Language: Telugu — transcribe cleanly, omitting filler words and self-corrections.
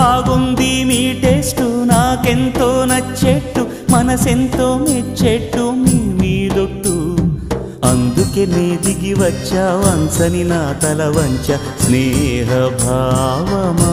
బాగుంది మీ టేస్టు నాకెంతో నచ్చేట్టు మనసెంతో మెచ్చేట్టు మీ మీదొట్టు అందుకే నే దిగి వచ్చా వంచని నా తల వంచ స్నేహ భావమా